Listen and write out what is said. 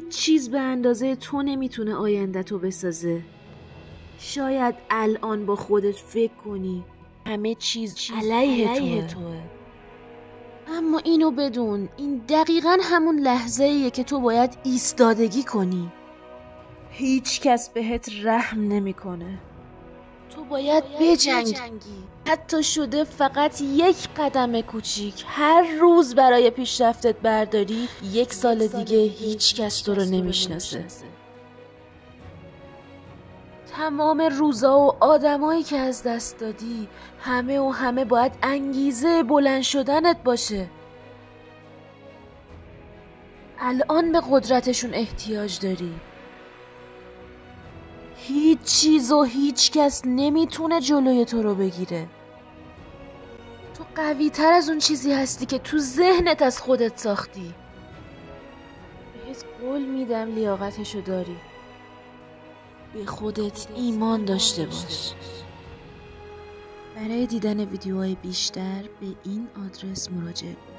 هیچ چیز به اندازه تو نمیتونه آینده تو بسازه. شاید الان با خودت فکر کنی همه چیز علیه توه. اما اینو بدون، این دقیقاً همون لحظه‌ایه که تو باید ایستادگی کنی. هیچ کس بهت رحم نمیکنه. تو باید بجنگی. حتی شده فقط یک قدم کوچیک هر روز برای پیشرفتت برداری، 1 سال دیگه هیچ کس تو رو نمیشناسه. تمام روزا و آدمایی که از دست دادی، همه باید انگیزه بلند شدنت باشه. الان به قدرتشون احتیاج داری. هیچ چیز و هیچ کس نمیتونه جلوی تو رو بگیره. تو قوی تر از اون چیزی هستی که تو ذهنت از خودت ساختی. بهت قول میدم لیاقتشو داری. به خودت ایمان داشته باش. برای دیدن ویدیوهای بیشتر به این آدرس مراجعه کن.